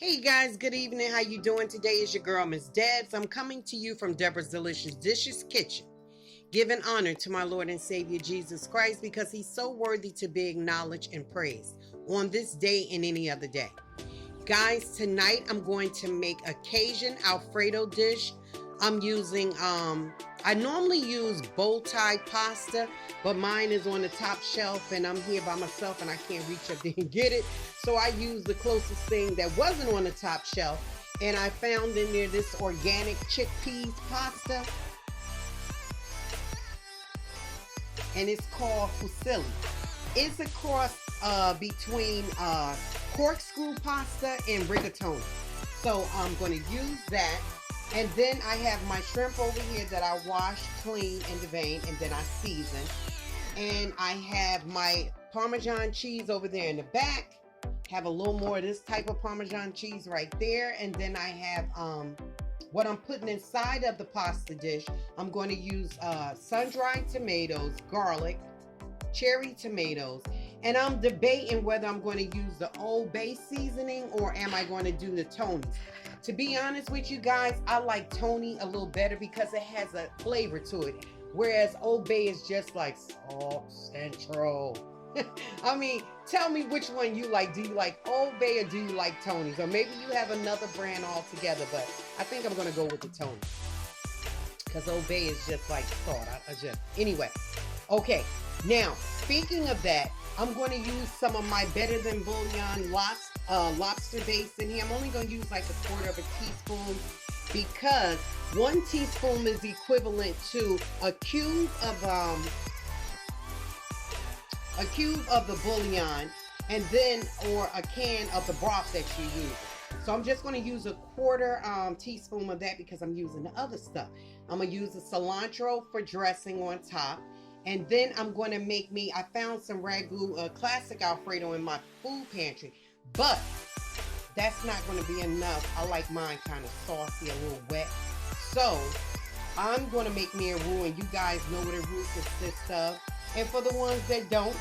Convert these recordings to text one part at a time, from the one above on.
Hey guys, good evening. How you doing? Today is your girl, Miss Debs. I'm coming to you from Deborah's Delicious Dishes Kitchen, giving honor to my Lord and Savior Jesus Christ because he's so worthy to be acknowledged and praised on this day and any other day. Guys, tonight I'm going to make a Cajun Alfredo dish. I'm using, I normally use bow tie pasta, but mine is on the top shelf and I'm here by myself and I can't reach up there and get it. So I used the closest thing that wasn't on the top shelf, and I found in there this organic chickpeas pasta, and it's called fusilli. It's a cross between corkscrew pasta and rigatoni. So I'm going to use that. And then I have my shrimp over here that I washed, clean, and deveined, and then I season. And I have my Parmesan cheese over there in the back. Have a little more of this type of Parmesan cheese right there. And then I have what I'm putting inside of the pasta dish. I'm going to use sun-dried tomatoes, garlic, cherry tomatoes, and I'm debating whether I'm going to use the Old Bay seasoning or am I going to do the Tony's. To be honest with you guys, I like Tony a little better because it has a flavor to it, whereas Old Bay is just like salt central. I mean, tell me which one you like. Do you like Old Bay or do you like Tony's? Or maybe you have another brand altogether, but I think I'm going to go with the Tony's because Old Bay is just like salt. Anyway, okay. Now, speaking of that, I'm going to use some of my Better Than Bouillon lobster base in here. I'm only going to use like 1/4 of a teaspoon because 1 teaspoon is equivalent to a cube of the bouillon, and then or a can of the broth that you use. So I'm just going to use 1/4 teaspoon of that because I'm using the other stuff. I'm going to use the cilantro for dressing on top. And then I'm going to make I found some ragu, classic Alfredo in my food pantry. But that's not going to be enough. I like mine kind of saucy, a little wet. So I'm going to make me a roux, and you guys know what a roux consists of. And for the ones that don't,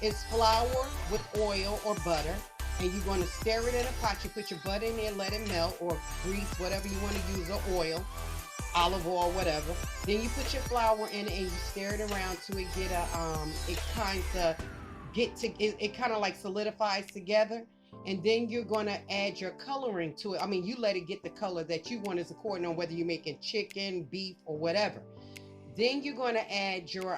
it's flour with oil or butter. And you're going to stir it in a pot. You put your butter in there, let it melt, or grease, whatever you want to use, or oil. Olive oil, whatever. Then you put your flour in it and you stir it around to it get it kind of like solidifies together. And then you're going to add your coloring to it. I mean, you let it get the color that you want, is according on whether you're making chicken, beef, or whatever. Then you're going to add your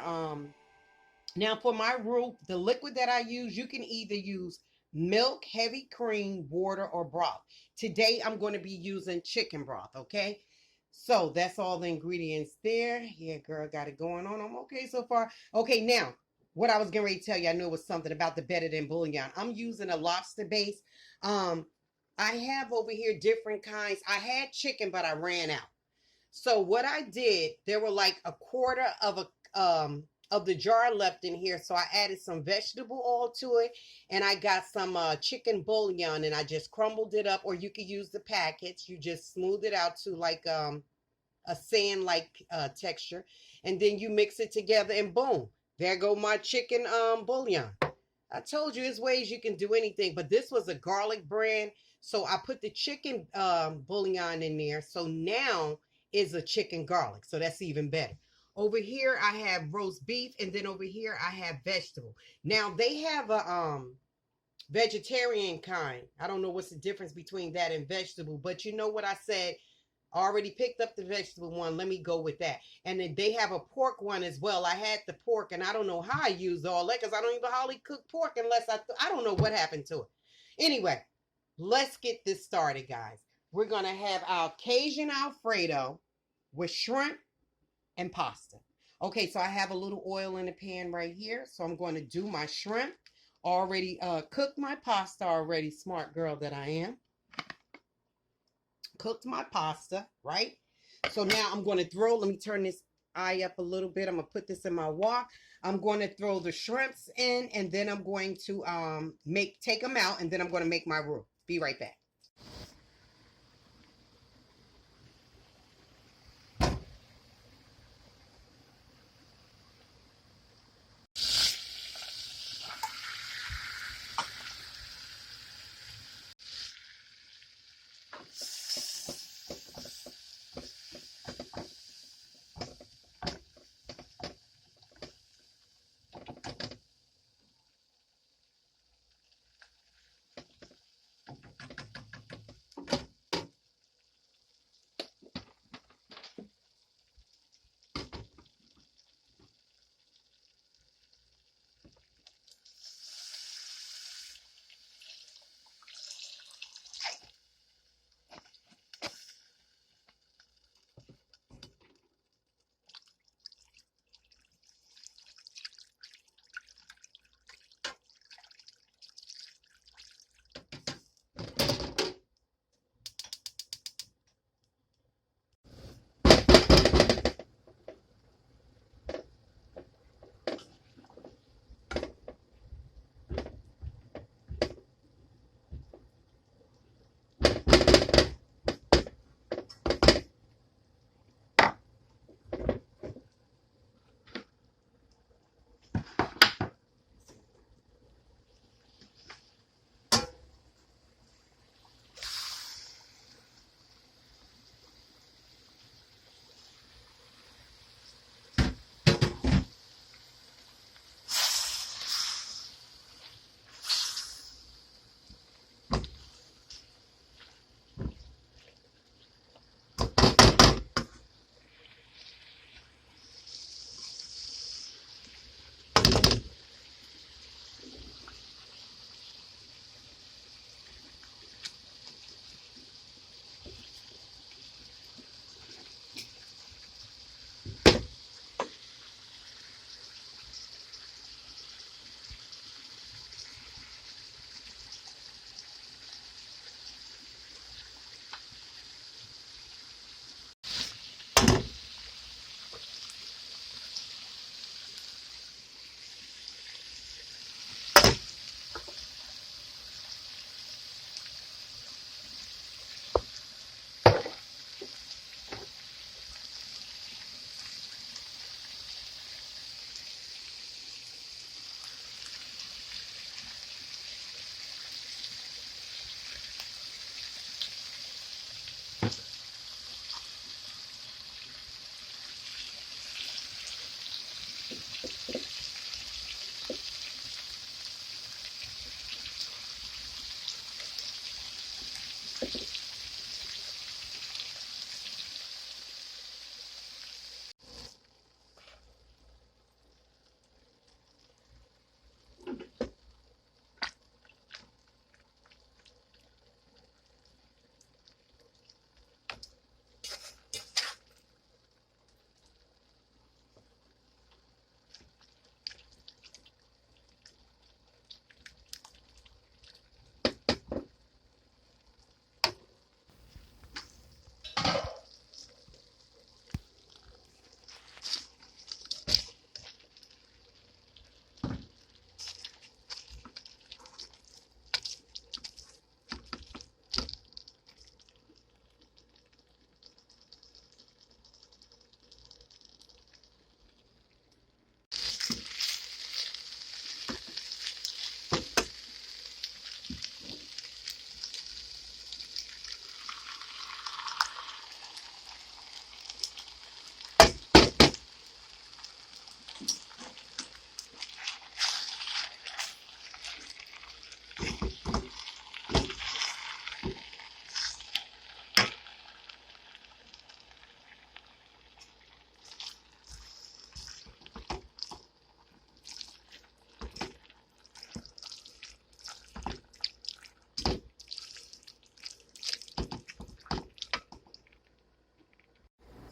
now for my roux, the liquid that I use, you can either use milk, heavy cream, water, or broth. Today I'm going to be using chicken broth, okay? So that's all the ingredients there. Yeah, girl, got it going on. I'm okay so far. Okay, now, what I was getting ready to tell you, I knew it was something about the Better Than Bouillon. I'm using a lobster base. I have over here different kinds. I had chicken, but I ran out. So what I did, there were like 1/4 of the jar left in here. So I added some vegetable oil to it, and I got some chicken bouillon, and I just crumbled it up, or you could use the packets. You just smooth it out to like a sand-like texture, and then you mix it together, and boom, there go my chicken bouillon. I told you there's ways you can do anything, but this was a garlic brand, so I put the chicken bouillon in there. So now is a chicken garlic, so that's even better. Over here I have roast beef, and then over here I have vegetable. Now they have a vegetarian kind. I don't know what's the difference between that and vegetable, but you know what I said, I already picked up the vegetable one. Let me go with that. And then they have a pork one as well. I had the pork, and I don't know how I used all that because I don't even hardly cook pork unless I don't know what happened to it. Anyway, let's get this started, guys. We're going to have our Cajun Alfredo with shrimp and pasta. Okay, so I have a little oil in the pan right here. So I'm going to do my shrimp. Already cooked my pasta already, smart girl that I am. Cooked my pasta, right? So now I'm going to let me turn this eye up a little bit. I'm going to put this in my wok. I'm going to throw the shrimps in, and then I'm going to take them out, and then I'm going to make my roux. Be right back.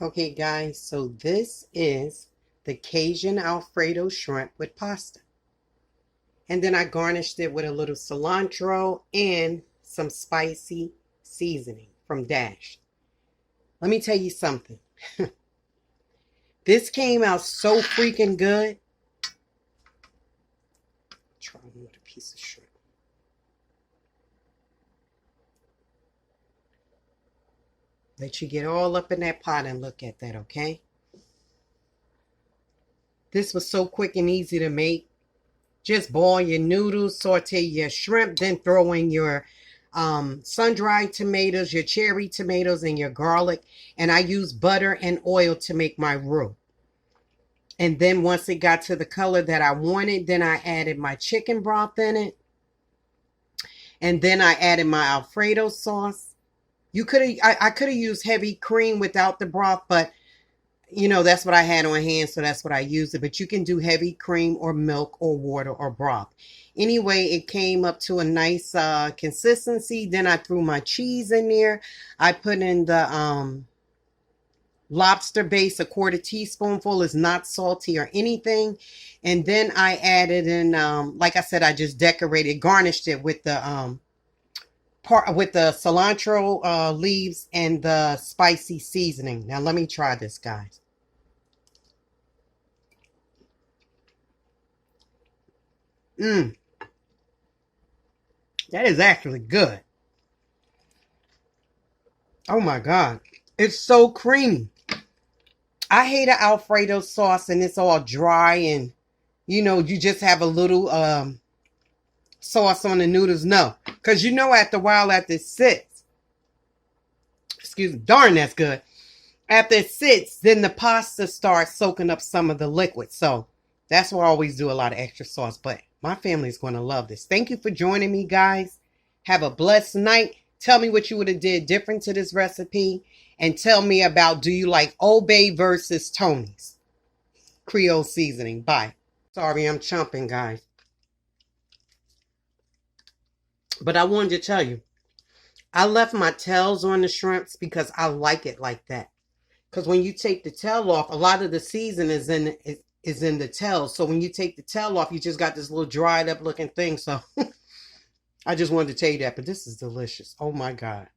Okay, guys, so this is the Cajun Alfredo shrimp with pasta. And then I garnished it with a little cilantro and some spicy seasoning from Dash. Let me tell you something. This came out so freaking good. Try another piece of shrimp. Let you get all up in that pot and look at that, okay? This was so quick and easy to make. Just boil your noodles, saute your shrimp, then throw in your sun-dried tomatoes, your cherry tomatoes, and your garlic. And I use butter and oil to make my roux. And then once it got to the color that I wanted, then I added my chicken broth in it. And then I added my Alfredo sauce. I could have used heavy cream without the broth, but you know, that's what I had on hand, so that's what I used it. But you can do heavy cream or milk or water or broth. Anyway, it came up to a nice consistency. Then I threw my cheese in there. I put in the lobster base, a quarter teaspoonful. Is not salty or anything. And then I added in, like I said, I just decorated, garnished it with the cilantro leaves and the spicy seasoning. Now let me try this, guys. That is actually good. Oh my God. It's so creamy. I hate an Alfredo sauce and it's all dry and, you know, you just have a little sauce on the noodles. No, because you know after a while, after it sits, excuse me, darn, that's good. After it sits, then the pasta starts soaking up some of the liquid. So that's why I always do a lot of extra sauce. But my family's going to love this. Thank you for joining me, guys. Have a blessed night. Tell me what you would have did different to this recipe. And tell me about, do you like Old Bay versus Tony's Creole seasoning? Bye. Sorry, I'm chomping, guys. But I wanted to tell you, I left my tails on the shrimps because I like it like that. Because when you take the tail off, a lot of the season is in the tail. So when you take the tail off, you just got this little dried up looking thing. So I just wanted to tell you that. But this is delicious. Oh my God.